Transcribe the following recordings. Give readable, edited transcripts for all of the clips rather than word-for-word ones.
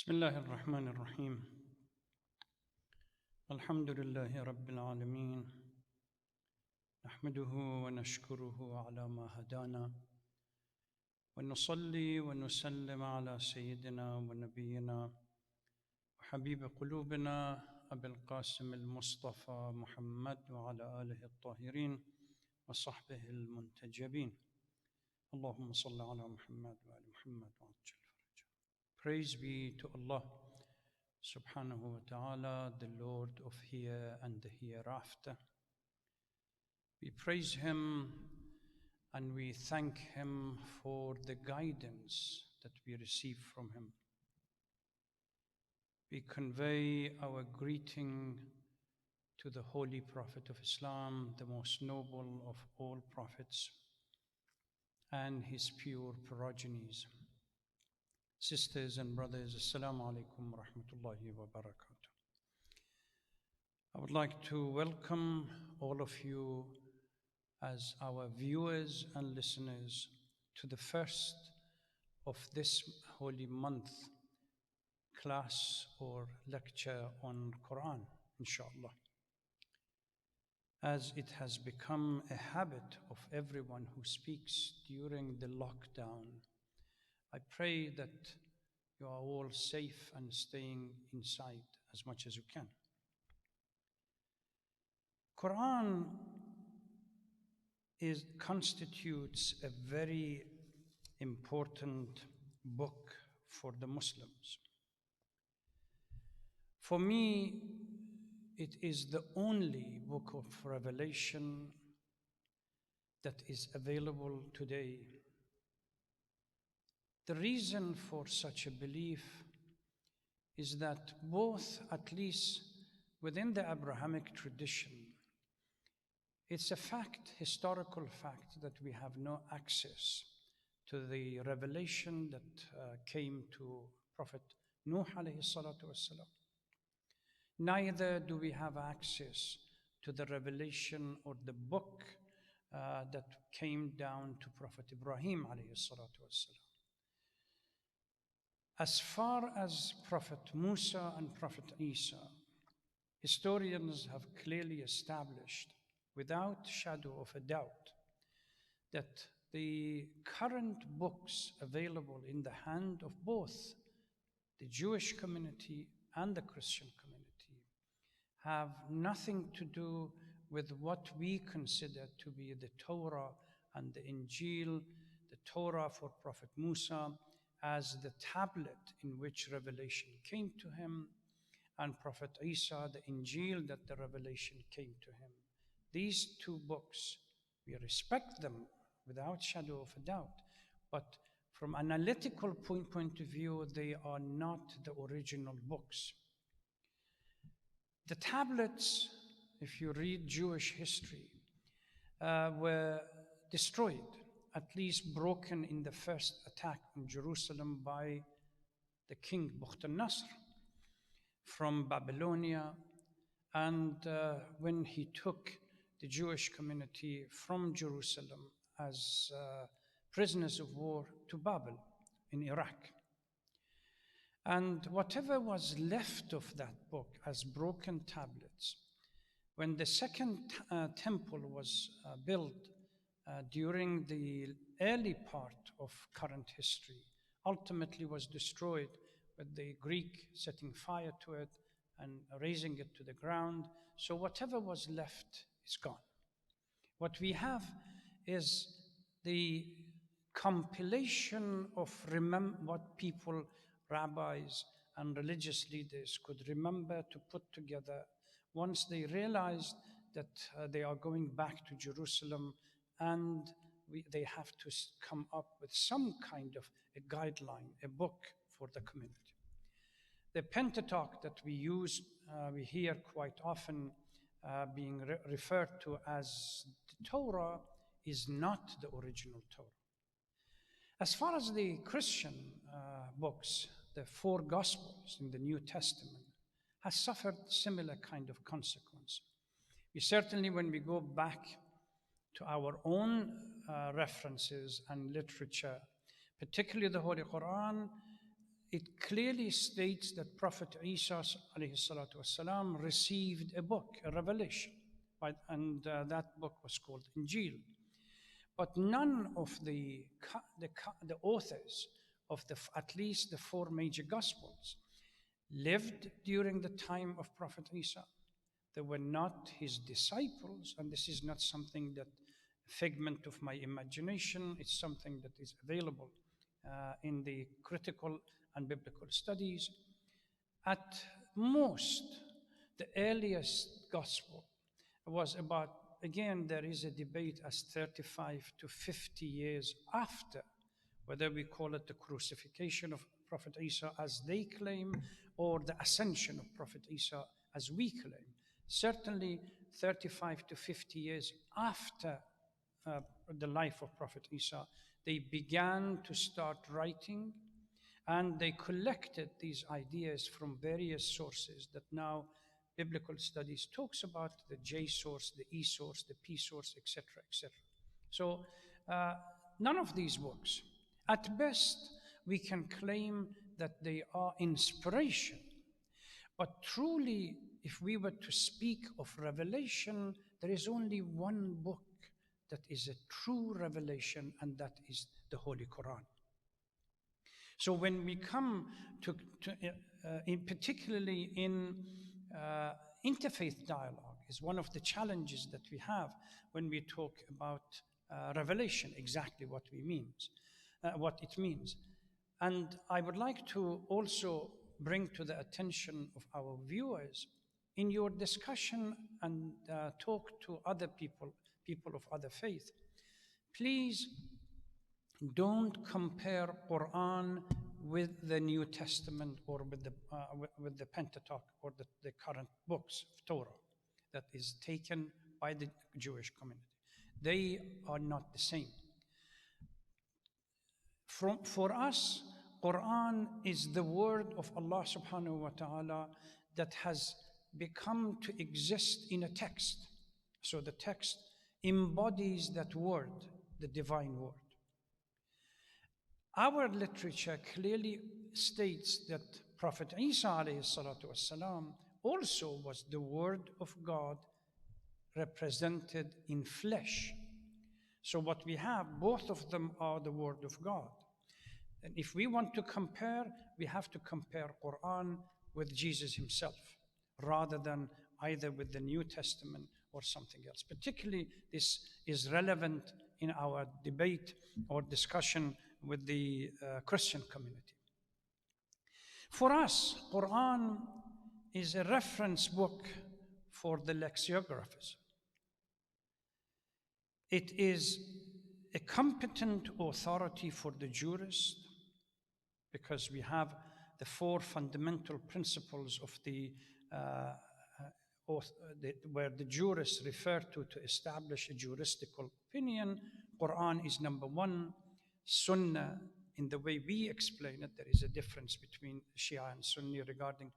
بسم الله الرحمن الرحيم. الحمد لله رب العالمين، نحمده ونشكره على ما هدانا، ونصلي ونسلم على سيدنا ونبينا وحبيب قلوبنا أبي القاسم المصطفى محمد وعلى آله الطاهرين وصحبه المنتجبين. اللهم صل على محمد وآل محمد وعجل فرجه. Praise be to Allah subhanahu wa ta'ala, the Lord of here and the hereafter. We praise Him and we thank Him for the guidance that we receive from Him. We convey our greeting to the Holy Prophet of Islam, the most noble of all prophets, and his pure progenies. Sisters and brothers, Assalamu alaikum wa rahmatullahi wa barakatuh. I would like to welcome all of you as our viewers and listeners to the first of this holy month class or lecture on Quran, inshallah. As it has become a habit of everyone who speaks during the lockdown, I pray that you are all safe and staying inside as much as you can. Quran constitutes a very important book for the Muslims. For me, it is the only book of revelation that is available today. The reason for such a belief is that both, at least within the Abrahamic tradition, it's a fact, historical fact, that we have no access to the revelation that came to Prophet Nuh alayhi salatu wassalam. Neither do we have access to the revelation or the book that came down to Prophet Ibrahim alayhi salatu wassalam. As far as Prophet Musa and Prophet Isa, historians have clearly established, without shadow of a doubt, that the current books available in the hand of both the Jewish community and the Christian community have nothing to do with what we consider to be the Torah and the Injil, the Torah for Prophet Musa as the tablet in which revelation came to him, and Prophet Isa, the Injil that the revelation came to him. These two books, we respect them without shadow of a doubt, but from an analytical point of view, they are not the original books. The tablets, if you read Jewish history, were destroyed, at least broken in the first attack on Jerusalem by the king Bukhtar-Nasr from Babylonia, and when he took the Jewish community from Jerusalem as prisoners of war to Babel in Iraq. And whatever was left of that book as broken tablets, when the second temple was built during the early part of current history, ultimately was destroyed with the Greek setting fire to it and razing it to the ground. So whatever was left is gone. What we have is the compilation of what people, rabbis and religious leaders could remember to put together once they realized that they are going back to Jerusalem, and they have to come up with some kind of a guideline, a book for the community. The Pentateuch that we use, we hear quite often being referred to as the Torah, is not the original Torah. As far as the Christian books, the four Gospels in the New Testament has suffered similar kind of consequence. We certainly, when we go back to our own references and literature, particularly the Holy Quran, it clearly states that Prophet Isa alayhi salatu wasalam, received a book, a revelation, right? And that book was called Injil. But none of the authors of at least the four major Gospels lived during the time of Prophet Isa. They were not his disciples, and this is not something that figment of my imagination. It's something that is available in the critical and biblical studies. At most, the earliest gospel was about, again, there is a debate as 35 to 50 years after, whether we call it the crucifixion of Prophet Isa as they claim, or the ascension of Prophet Isa as we claim. Certainly 35 to 50 years after the life of Prophet Isa, they began to start writing, and they collected these ideas from various sources that now biblical studies talks about: the J source, the E source, the P source, etc., etc. So none of these books, at best, we can claim that they are inspiration. But truly, if we were to speak of revelation, there is only one book that is a true revelation, and that is the Holy Quran. So when we come to particularly in interfaith dialogue, is one of the challenges that we have when we talk about revelation, exactly what it means. And I would like to also bring to the attention of our viewers, in your discussion and talk to other people of other faith, please don't compare Quran with the New Testament, or with the Pentateuch, or the current books of Torah that is taken by the Jewish community. They are not the same. For us, Quran is the word of Allah subhanahu wa ta'ala that has become to exist in a text. So the text embodies that word, the divine word. Our literature clearly states that Prophet Isa alayhi salatu wasalam also was the word of God represented in flesh. So what we have, both of them are the word of God. And if we want to compare, we have to compare Quran with Jesus himself, rather than either with the New Testament or something else. Particularly, this is relevant in our debate or discussion with the Christian community. For us, Quran is a reference book for the lexicographers. It is a competent authority for the jurist, because we have the four fundamental principles of where the jurists refer to establish a juristical opinion. Quran is number one. Sunnah, in the way we explain it, there is a difference between Shia and Sunni regarding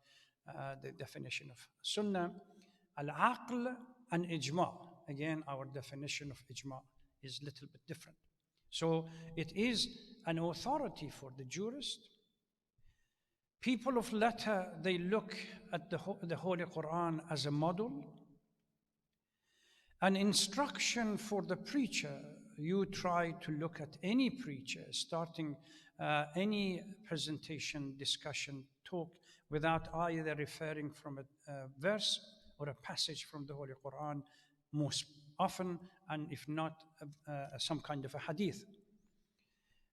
the definition of Sunnah. Al-Aql and Ijma. Again, our definition of Ijma is a little bit different. So it is an authority for the jurist. People of letter, they look at the Holy Quran as a model. An instruction for the preacher. You try to look at any preacher, starting any presentation, discussion, talk, without either referring from a verse or a passage from the Holy Quran, most often, and if not, some kind of a hadith.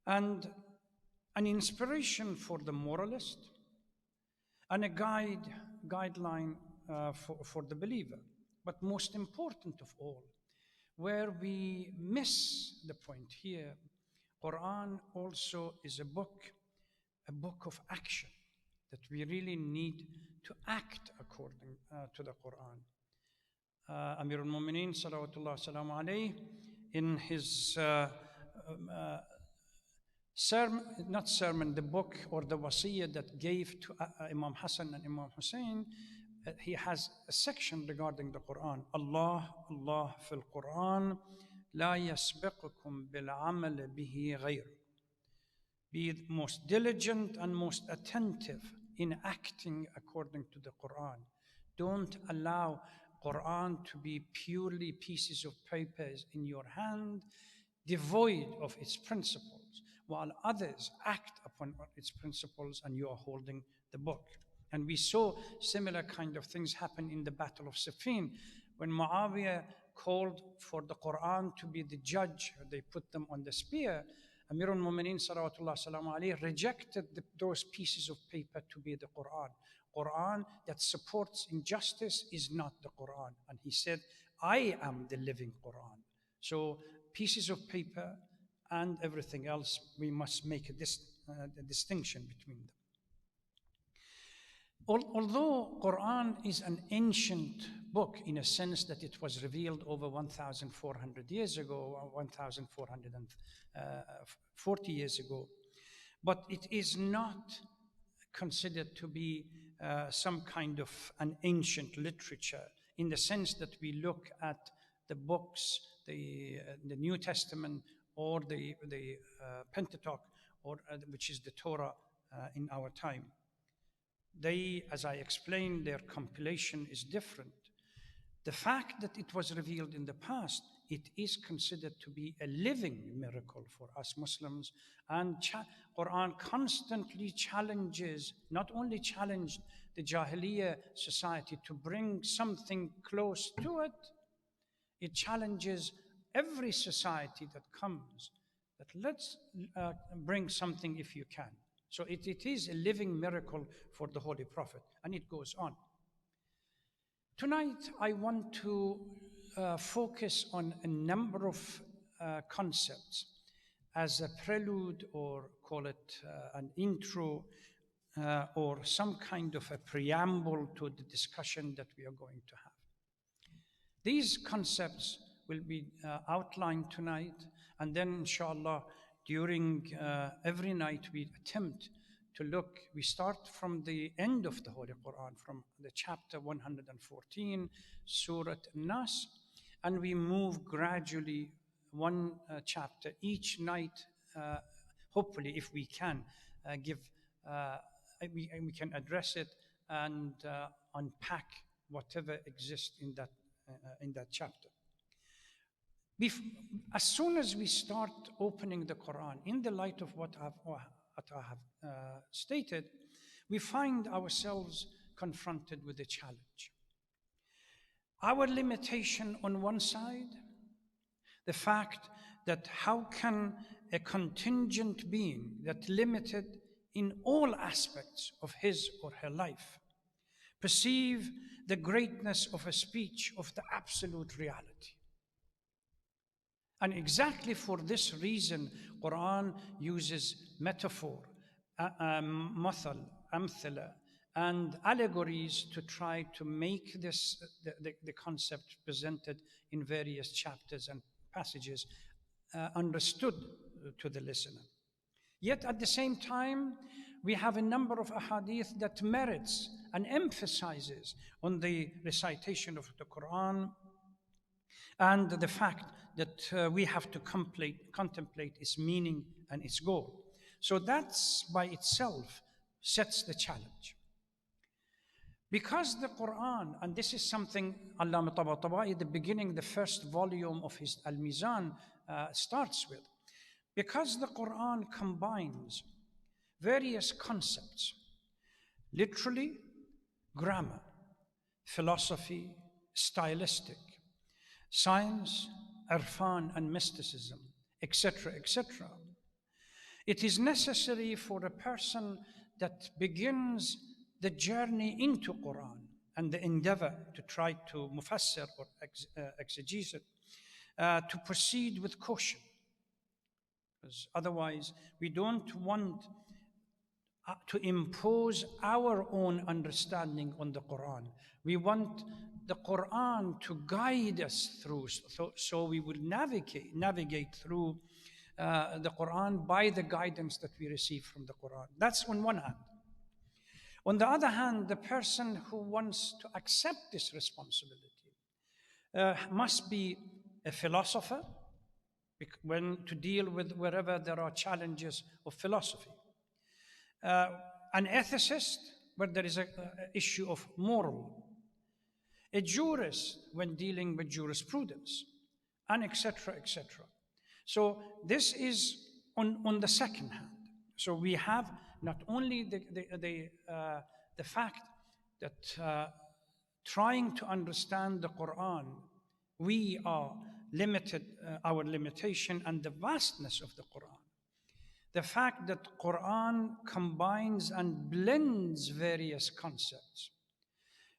And an inspiration for the moralist, and a guideline for the believer. But most important of all, where we miss the point here, Quran also is a book of action, that we really need to act according to the Quran. Amir al-Mu'mineen salawatullah salamu alayhi, in his the book or the wasiyah that gave to Imam Hassan and Imam Hussein, he has a section regarding the Quran. Allah fil Quran, la yasbiqukum bil amal bihi ghayr. Be most diligent and most attentive in acting according to the Quran. Don't allow Quran to be purely pieces of papers in your hand, devoid of its principles, while others act upon its principles and you are holding the book. And we saw similar kind of things happen in the Battle of Siffin when Muawiyah called for the Quran to be the judge. They put them on the spear. Amir al-Mu'mineen salawatullah salamu alayhi rejected those pieces of paper to be the Quran. Quran that supports injustice is not the Quran. And he said, I am the living Quran. So pieces of paper and everything else, we must make a distinction between them. Although Quran is an ancient book in a sense that it was revealed over 1,400 years ago, or 1,440 years ago, but it is not considered to be some kind of an ancient literature in the sense that we look at the books, the New Testament or the Pentateuch, or which is the Torah in our time. They, as I explained, their compilation is different. The fact that it was revealed in the past, it is considered to be a living miracle for us Muslims. And Quran constantly challenges, not only challenged the Jahiliyyah society to bring something close to it, it challenges every society that comes, that let's bring something if you can. So it is a living miracle for the Holy Prophet, and it goes on. Tonight, I want to focus on a number of concepts as a prelude, or call it an intro, or some kind of a preamble to the discussion that we are going to have. These concepts will be outlined tonight, and then inshallah, during every night we attempt to look, we start from the end of the Holy Quran, from the chapter 114, Surah Nas, and we move gradually one chapter each night, hopefully if we can we can address it and unpack whatever exists in that chapter. As soon as we start opening the Quran, in the light of what I have stated, we find ourselves confronted with a challenge. Our limitation on one side, the fact that how can a contingent being that limited in all aspects of his or her life perceive the greatness of a speech of the absolute reality? And exactly for this reason, Quran uses metaphor, mathal, amthala, and allegories to try to make this the concept presented in various chapters and passages understood to the listener. Yet at the same time, we have a number of ahadith that merits and emphasizes on the recitation of the Quran and the fact that we have to contemplate its meaning and its goal. So that's by itself sets the challenge. Because the Quran, and this is something Allama Tabatabai, the beginning, the first volume of his Al-Mizan starts with, because the Quran combines various concepts, literally, grammar, philosophy, stylistic, science, irfan and mysticism, etc., etc. It is necessary for a person that begins the journey into Quran and the endeavor to try to mufassir or exegese it, to proceed with caution. Because otherwise, we don't want to impose our own understanding on the Quran. We want the Quran to guide us through, so we will navigate through the Quran by the guidance that we receive from the Quran. That's on one hand. On the other hand, the person who wants to accept this responsibility must be a philosopher, when to deal with wherever there are challenges of philosophy. Uh, an ethicist, where there is an issue of moral. A jurist, when dealing with jurisprudence, and etc., etc. So this is on the second hand. So we have not only the fact that trying to understand the Quran, we are limited, our limitation and the vastness of the Quran. The fact that Quran combines and blends various concepts.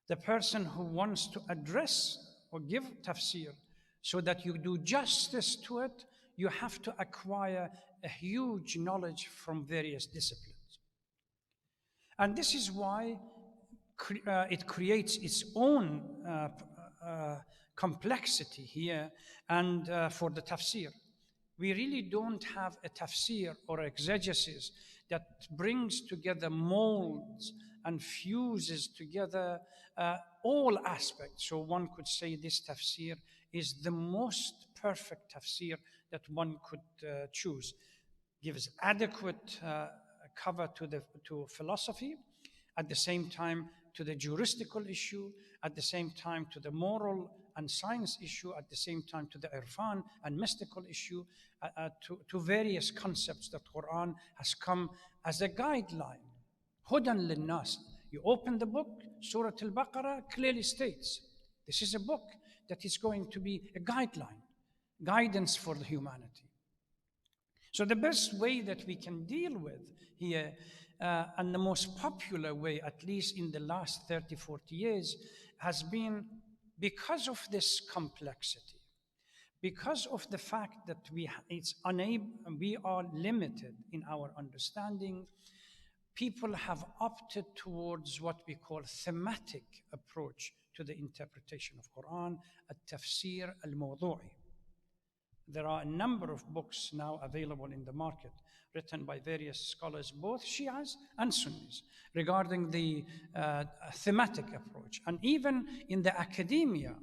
The person who wants to address or give tafsir so that you do justice to it, you have to acquire a huge knowledge from various disciplines. And this is why it creates its own complexity here. And for the tafsir, we really don't have a tafsir or exegesis that brings together, molds and fuses together all aspects. So one could say this tafsir is the most perfect tafsir that one could choose. Gives adequate cover to philosophy, at the same time to the juristical issue, at the same time to the moral and science issue, at the same time to the irfan and mystical issue, to various concepts that Quran has come as a guideline. Hudan linnas. You open the book, Surah Al-Baqarah clearly states, this is a book that is going to be a guideline, guidance for the humanity. So the best way that we can deal with here, and the most popular way, at least in the last 30, 40 years, has been because of this complexity, because of the fact that we are limited in our understanding. People have opted towards what we call thematic approach to the interpretation of Quran, at-tafsir al-mawdu'i. There are a number of books now available in the market written by various scholars, both Shias and Sunnis, regarding the thematic approach. And even in the academia,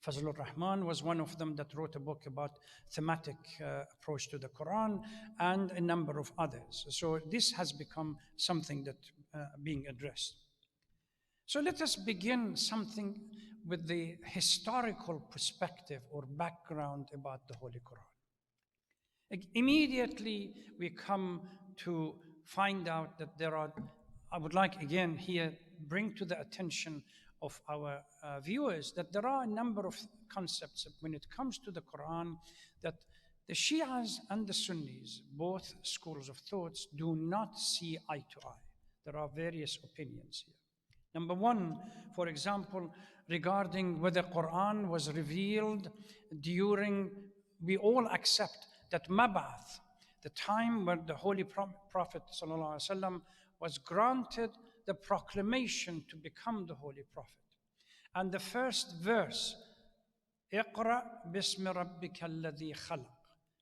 Fazlur Rahman was one of them that wrote a book about thematic approach to the Quran, and a number of others. So this has become something that being addressed. So let us begin something with the historical perspective or background about the Holy Quran. Immediately we come to find out that there are, I would like again here bring to the attention of our viewers that there are a number of concepts when it comes to the Quran that the Shias and the Sunnis, both schools of thoughts, do not see eye to eye. There are various opinions here. Number one, for example, regarding whether Quran was revealed during, we all accept that Mab'ath, the time when the Holy Prophet ﷺ was granted the proclamation to become the Holy Prophet. And the first verse, اقرأ باسم ربك الذي خلق,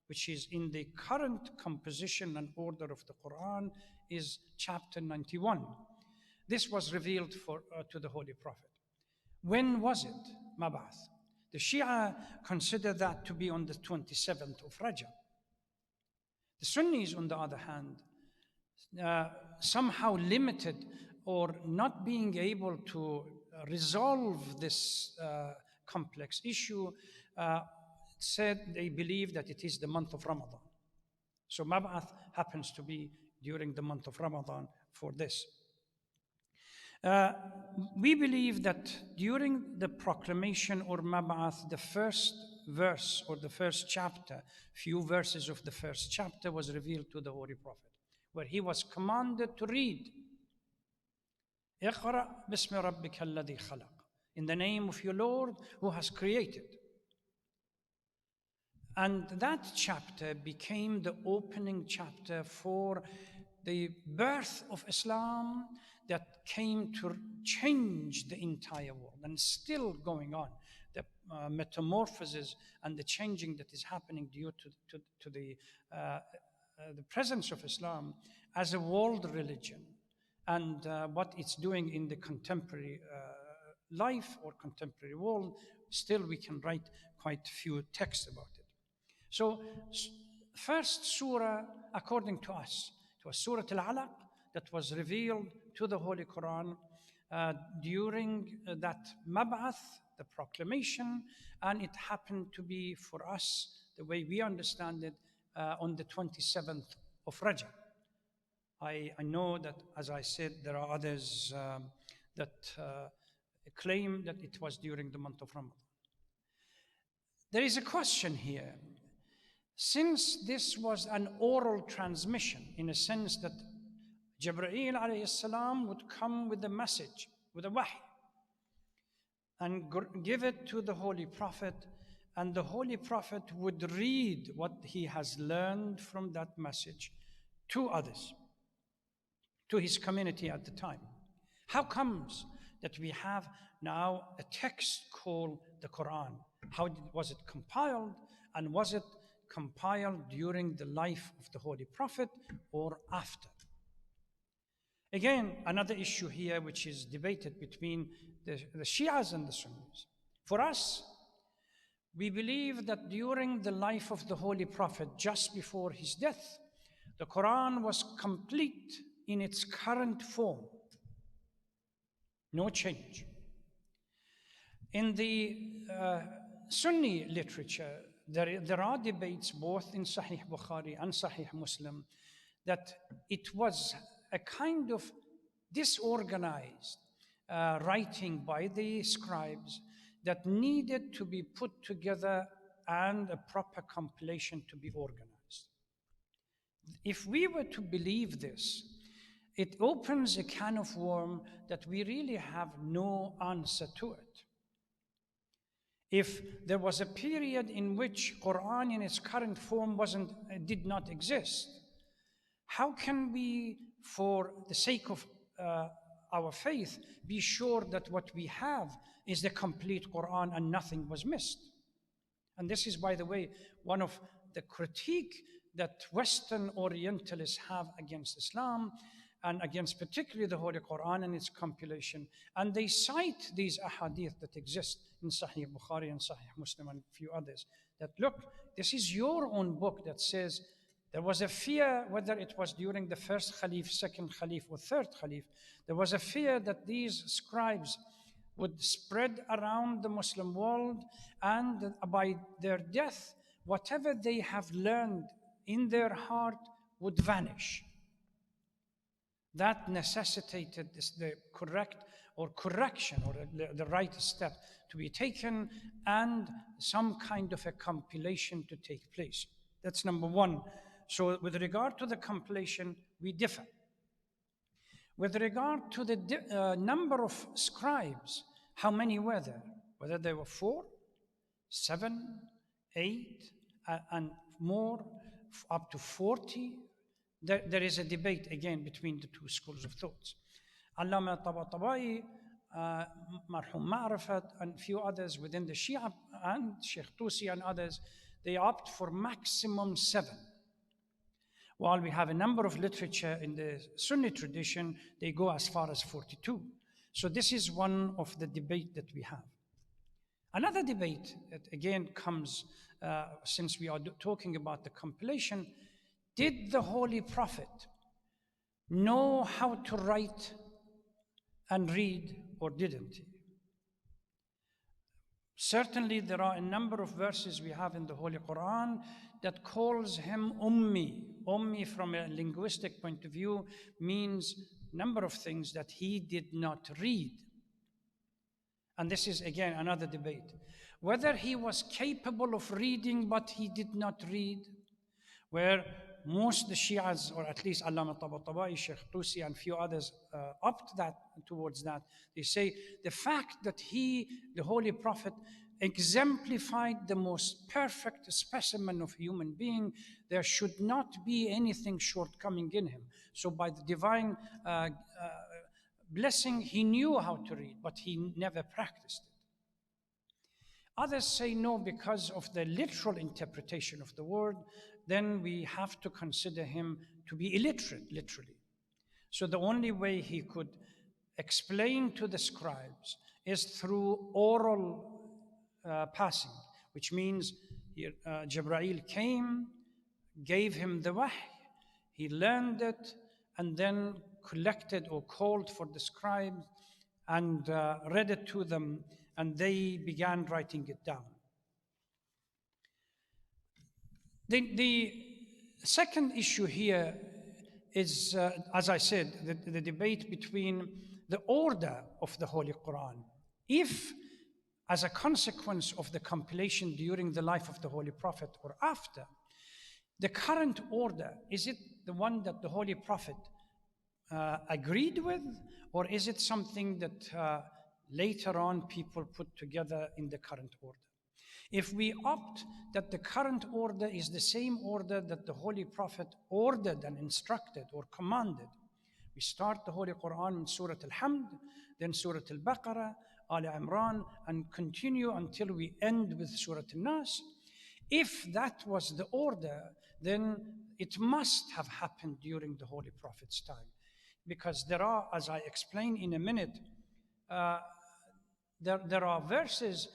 which is in the current composition and order of the Quran, is chapter 91. This was revealed to the Holy Prophet. When was it, Mab'ath? The Shia consider that to be on the 27th of Rajab. The Sunnis, on the other hand, somehow limited or not being able to resolve this complex issue, said they believe that it is the month of Ramadan. So Mab'ath happens to be during the month of Ramadan for this. We believe that during the proclamation or Mab'ath, the first verse or the first chapter, few verses of the first chapter was revealed to the Holy Prophet, where he was commanded to read, اقرأ باسم ربك الذي خلق, in the name of your Lord who has created. And that chapter became the opening chapter for the birth of Islam that came to change the entire world, and still going on. The metamorphosis and the changing that is happening due to the presence of Islam as a world religion, and what it's doing in the contemporary life or contemporary world. Still we can write quite a few texts about it. So, first surah, according to us, it was Surah Al-Alaq that was revealed to the Holy Quran during that Mab'ath, the proclamation, and it happened to be for us, the way we understand it, on the 27th of Rajab. I know that, as I said, there are others that claim that it was during the month of Ramadan. There is a question here. Since this was an oral transmission, in a sense that Jibreel alayhi salam would come with a message, with a wahy, and give it to the Holy Prophet, and the Holy Prophet would read what he has learned from that message to others, to his community at the time. How comes that we have now a text called the Quran? Was it compiled, and was it compiled during the life of the Holy Prophet or after? Again, another issue here which is debated between the Shias and the Sunnis. For us, we believe that during the life of the Holy Prophet, just before his death, the Quran was complete in its current form. No change. In the Sunni literature, there are debates both in Sahih Bukhari and Sahih Muslim that it was a kind of disorganized writing by the scribes that needed to be put together and a proper compilation to be organized. If we were to believe this, it opens a can of worms that we really have no answer to it. If there was a period in which Quran in its current form did not exist, how can we, for the sake of our faith, be sure that what we have is the complete Quran and nothing was missed? And this is, by the way, one of the critique that Western Orientalists have against Islam and against particularly the Holy Quran and its compilation. And they cite these ahadith that exist in Sahih Bukhari and Sahih Muslim and a few others, that look, this is your own book that says there was a fear, whether it was during the first Khalif, second Khalif, or third Khalif, there was a fear that these scribes would spread around the Muslim world, and by their death, whatever they have learned in their heart would vanish. That necessitated the correct or correction or the right step to be taken and some kind of a compilation to take place. That's number one. So with regard to the compilation, we differ. With regard to the number of scribes, how many were there? Whether there were 4, 7, 8, and more, up to 40. There is a debate again between the two schools of thoughts. Allama Tabatabai, Marhum Ma'rifat, and a few others within the Shia, and Sheikh Tusi and others, they opt for maximum 7. While we have a number of literature in the Sunni tradition, they go as far as 42. So this is one of the debate that we have. Another debate that again comes, since we are talking about the compilation, did the Holy Prophet know how to write and read, or didn't he? Certainly there are a number of verses we have in the Holy Quran that calls him Ummi. Ummi, from a linguistic point of view, means a number of things that he did not read. And this is again another debate. Whether he was capable of reading but he did not read, where most the Shias, or at least Allama Tabatabai, Sheikh Tusi, and few others opt towards that. They say the fact that the Holy Prophet, exemplified the most perfect specimen of human being, there should not be anything shortcoming in him. So by the divine blessing, he knew how to read, but he never practiced it. Others say no, because of the literal interpretation of the word, then we have to consider him to be illiterate, literally. So the only way he could explain to the scribes is through oral passing, which means Jibreel came, gave him the wahy, he learned it, and then collected or called for the scribes and read it to them, and they began writing it down. The second issue here is, as I said, the debate between the order of the Holy Quran. If, as a consequence of the compilation during the life of the Holy Prophet or after, the current order, is it the one that the Holy Prophet agreed with, or is it something that later on people put together in the current order? If we opt that the current order is the same order that the Holy Prophet ordered and instructed or commanded, we start the Holy Quran in Surah Al-Hamd, then Surah Al-Baqarah, Al Imran, and continue until we end with Surah Al-Nas. If that was the order, then it must have happened during the Holy Prophet's time. Because there are, as I explain in a minute, there are verses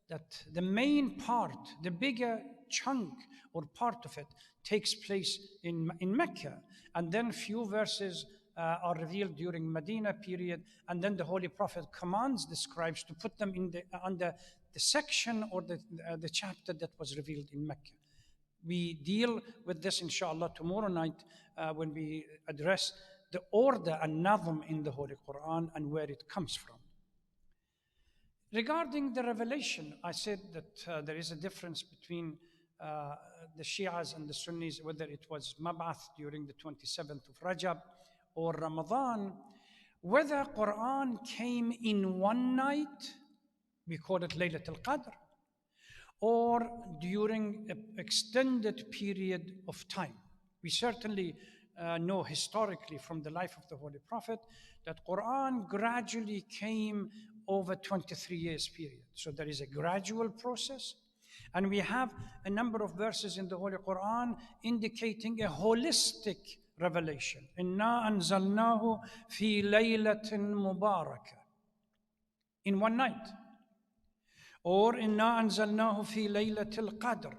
that the main part, the bigger chunk or part of it takes place in Mecca. And then few verses are revealed during Medina period. And then the Holy Prophet commands the scribes to put them in under the section or the chapter that was revealed in Mecca. We deal with this, inshallah, tomorrow night when we address the order and nazm in the Holy Quran and where it comes from. Regarding the revelation, I said that there is a difference between the Shias and the Sunnis, whether it was Mab'ath during the 27th of Rajab or Ramadan, whether Quran came in one night, we call it Laylatul Qadr, or during an extended period of time. We certainly know historically from the life of the Holy Prophet that Quran gradually came over 23 years period. So there is a gradual process. And we have a number of verses in the Holy Quran indicating a holistic revelation. Inna anzalnahu fi laylatin mubarakah. In one night. Or inna anzalnahu fi laylatil qadr.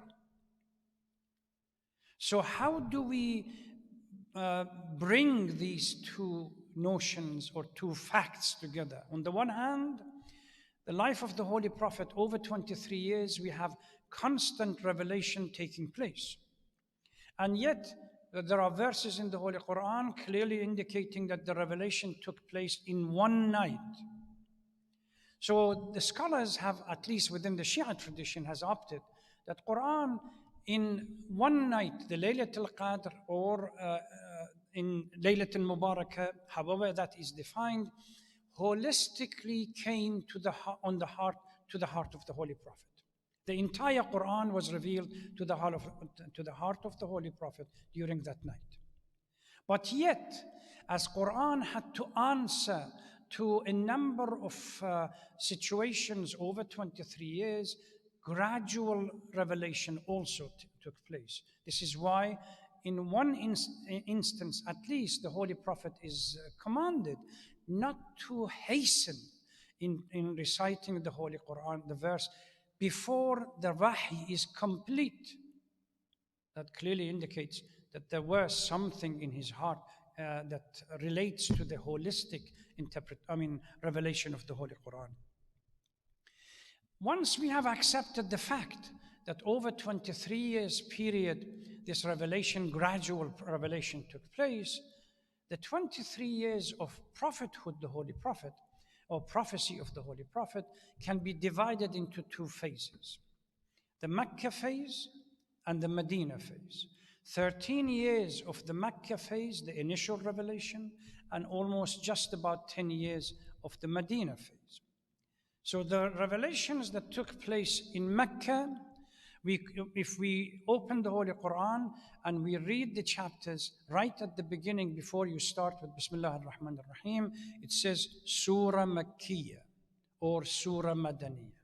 So how do we bring these two notions or two facts together? On the one hand, the life of the Holy Prophet, over 23 years, we have constant revelation taking place. And yet, there are verses in the Holy Quran clearly indicating that the revelation took place in one night. So the scholars have, at least within the Shia tradition, has opted that Quran in one night, the Laylatul Qadr or in Laylatul Mubarakah, however that is defined, holistically came to the heart of the Holy Prophet. The entire Quran was revealed to the heart of the Holy Prophet during that night. But yet, as Quran had to answer to a number of situations over 23 years, gradual revelation also took place. This is why in one instance, at least, the Holy Prophet is commanded not to hasten in reciting the Holy Quran, the verse, before the wahy is complete. That clearly indicates that there was something in his heart that relates to the holistic revelation of the Holy Quran. Once we have accepted the fact that over 23 years period, this gradual revelation took place, the 23 years of prophethood, the Holy Prophet, or prophecy of the Holy Prophet, can be divided into two phases. The Mecca phase and the Medina phase. 13 years of the Mecca phase, the initial revelation, and almost just about 10 years of the Medina phase. So the revelations that took place in Mecca, if we open the Holy Quran and we read the chapters right at the beginning, before you start with Bismillah ar-Rahman ar-Rahim, it says Surah Makkiyah or Surah Madaniyah.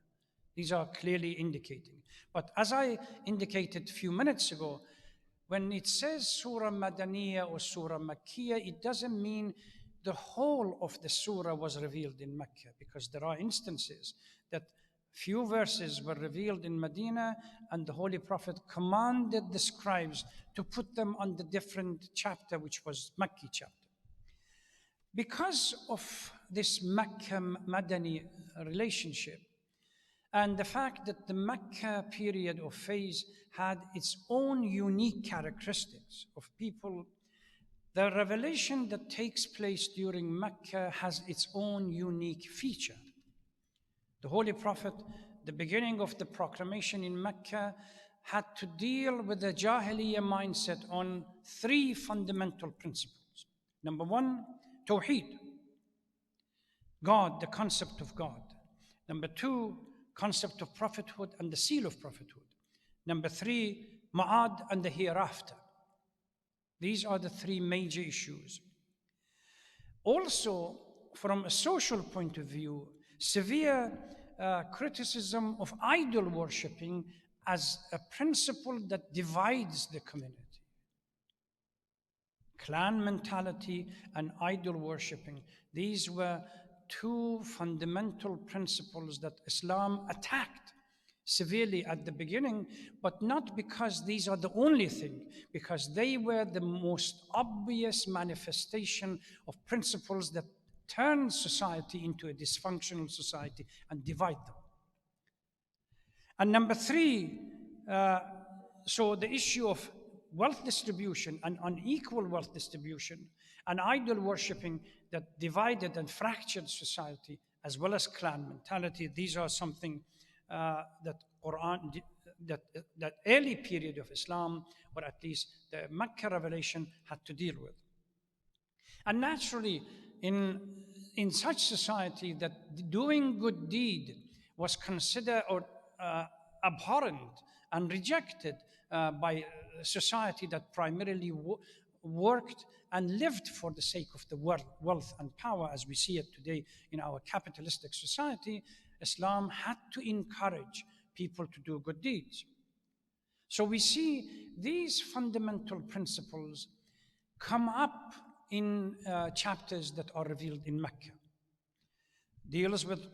These are clearly indicating. But as I indicated a few minutes ago, when it says Surah Madaniyah or Surah Makkiyah, it doesn't mean the whole of the surah was revealed in Mecca, because there are instances that Few verses were revealed in Medina, and the Holy Prophet commanded the scribes to put them on the different chapter, which was Makki chapter. Because of this Mecca-Madani relationship, and the fact that the Mecca period or phase had its own unique characteristics of people, the revelation that takes place during Mecca has its own unique feature. The Holy Prophet, the beginning of the proclamation in Mecca, had to deal with the Jahiliyyah mindset on three fundamental principles. Number one, Tawheed, God, the concept of God. Number two, concept of prophethood and the seal of prophethood. Number three, Ma'ad and the hereafter. These are the three major issues. Also, from a social point of view, severe criticism of idol worshipping as a principle that divides the community. Clan mentality and idol worshipping, these were two fundamental principles that Islam attacked severely at the beginning, but not because these are the only thing, because they were the most obvious manifestation of principles that turn society into a dysfunctional society and divide them. And number three, so the issue of wealth distribution and unequal wealth distribution and idol worshipping that divided and fractured society, as well as clan mentality, these are something that Quran, that early period of Islam, or at least the Mecca revelation, had to deal with. And naturally, in such society that doing good deed was considered or abhorrent and rejected by a society that primarily worked and lived for the sake of the wealth and power, as we see it today in our capitalistic society, Islam had to encourage people to do good deeds. So we see these fundamental principles come up in chapters that are revealed in Mecca. Deals with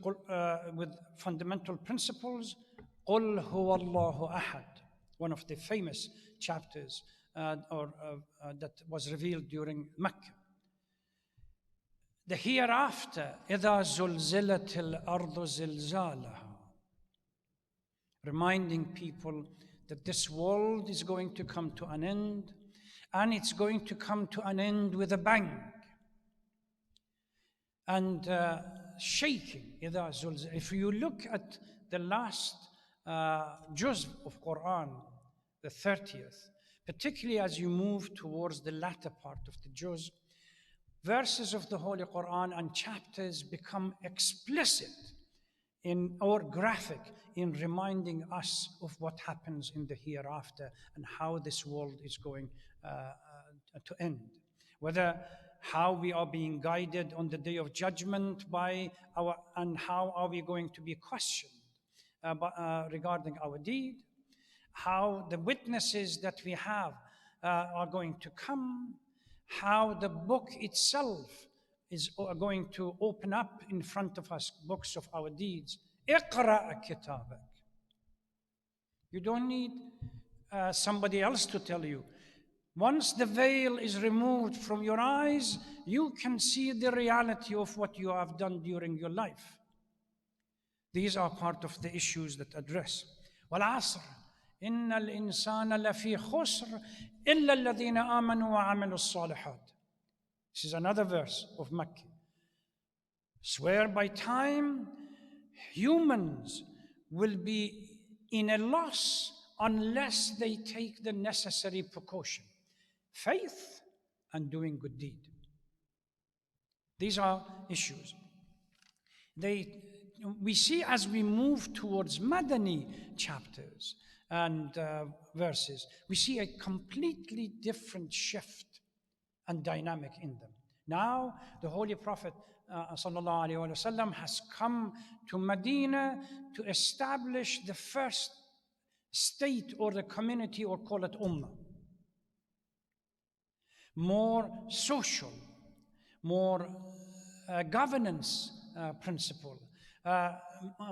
fundamental principles. قُلْ هُوَ اللَّهُ أَحَدٌ, one of the famous chapters that was revealed during Mecca. The hereafter, إِذَا زُلْزِلَتِ الْأَرْضُ زِلْزَالَهَا, reminding people that this world is going to come to an end, and it's going to come to an end with a bang. And shaking, إِذَا زُلْزِلَ. If you look at the last juz of Quran, the 30th, particularly as you move towards the latter part of the juz, verses of the Holy Quran and chapters become explicit or graphic in reminding us of what happens in the hereafter and how this world is going to end. Whether how we are being guided on the day of judgment and how are we going to be questioned regarding our deed, how the witnesses that we have are going to come, how the book itself is going to open up in front of us, books of our deeds. اقرأ كتابك. You don't need somebody else to tell you. Once the veil is removed from your eyes, you can see the reality of what you have done during your life. These are part of the issues that address. وَالْعَصْرِ إِنَّ الْإِنسَانَ لَفِي خُسْرٍ إِلَّا الَّذِينَ آمَنُوا وَعَمِلُوا الصَّالِحَاتِ. This is another verse of Mecca. Swear by time, humans will be in a loss unless they take the necessary precaution. Faith and doing good deed. These are issues. We see as we move towards Madani chapters and verses, we see a completely different shift and dynamic in them. Now, the Holy Prophet sallallahu alaihi wasallam has come to Medina to establish the first state or the community, or call it ummah. More social, more governance principle, uh,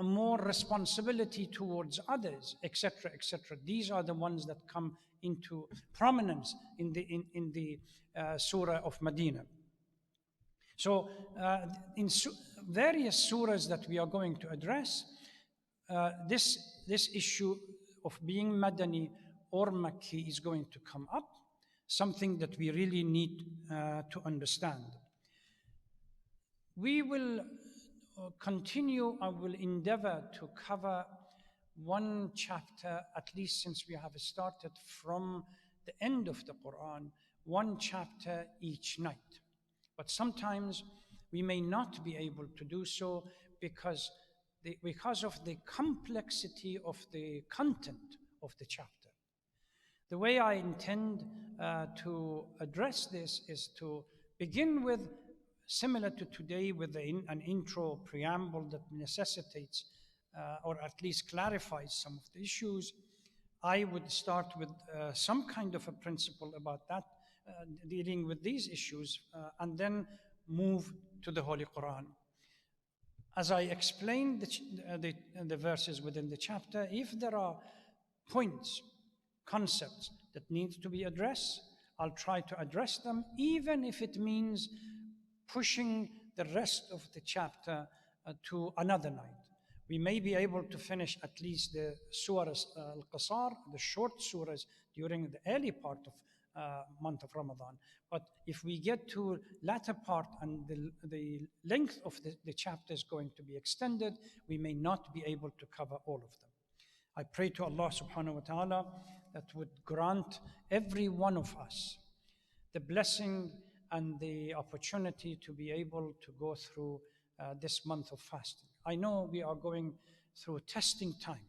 more responsibility towards others, etc., etc. These are the ones that come into prominence in the Surah of Medina. So, in various surahs that we are going to address, this issue of being Madani or Makki is going to come up, something that we really need to understand. We will continue, I will endeavor to cover one chapter, at least since we have started from the end of the Quran, one chapter each night. But sometimes we may not be able to do so because of the complexity of the content of the chapter. The way I intend to address this is to begin with, similar to today, with an intro preamble that necessitates or at least clarifies some of the issues. I would start with some kind of a principle about that, dealing with these issues, and then move to the Holy Quran. As I explained the verses within the chapter, if there are points, concepts that need to be addressed, I'll try to address them, even if it means pushing the rest of the chapter to another night. We may be able to finish at least the surahs al-qasar, the short surahs, during the early part of month of Ramadan. But if we get to latter part and the length of the chapter is going to be extended, we may not be able to cover all of them. I pray to Allah subhanahu wa ta'ala that would grant every one of us the blessing and the opportunity to be able to go through this month of fasting. I know we are going through testing time.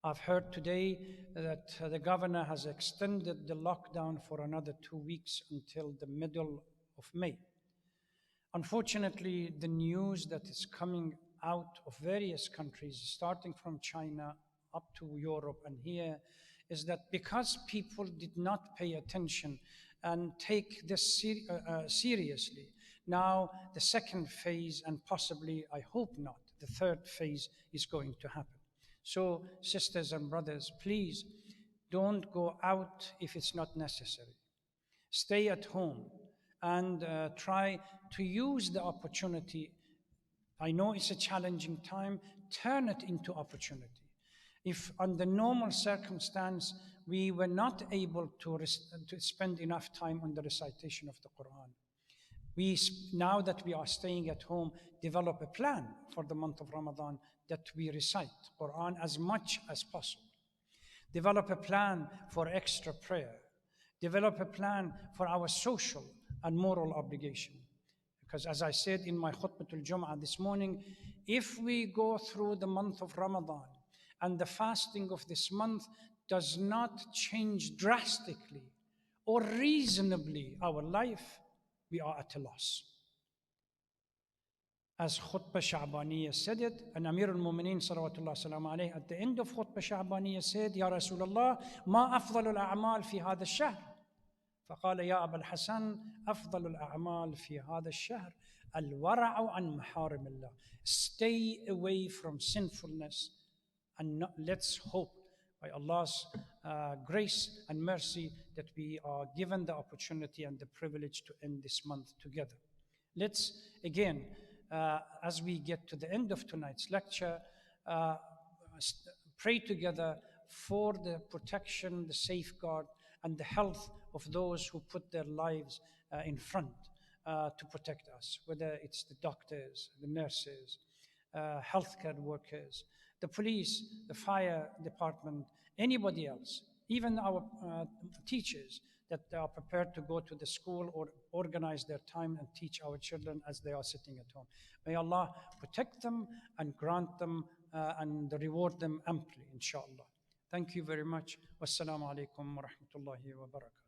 I've heard today that the governor has extended the lockdown for another 2 weeks until the middle of May. Unfortunately, the news that is coming out of various countries, starting from China up to Europe and here, is that because people did not pay attention and take this seriously, now the second phase, and possibly, I hope not, the third phase is going to happen. So, sisters and brothers, please don't go out if it's not necessary. Stay at home and try to use the opportunity. I know it's a challenging time. Turn it into opportunity. If under normal circumstance we were not able to spend enough time on the recitation of the Quran, now that we are staying at home, develop a plan for the month of Ramadan that we recite Quran as much as possible. Develop a plan for extra prayer. Develop a plan for our social and moral obligation. Because as I said in my khutbatul Jum'ah this morning, if we go through the month of Ramadan and the fasting of this month does not change drastically or reasonably our life, we are at a loss. As Khutbah Sha'baniyah said it, and Amir al-Mu'mineen salawatullah salam alayhi, at the end of Khutbah Sha'baniyah said, Ya Rasulullah, ma afdal al-a'mal fi hadha al-shahr? فقال يا أبا الحسن أفضل الأعمال في هذا الشهر الورع عن محارم الله. Stay away from sinfulness and let's hope by Allah's grace and mercy that we are given the opportunity and the privilege to end this month together. Let's again, as we get to the end of tonight's lecture, pray together for the protection, the safeguard, and the health of those who put their lives in front to protect us, whether it's the doctors, the nurses, healthcare workers, the police, the fire department, anybody else, even our teachers that are prepared to go to the school or organize their time and teach our children as they are sitting at home. May Allah protect them and grant them and reward them amply, inshallah. Thank you very much. Wassalamu alaikum wa rahmatullahi wa barakatuh.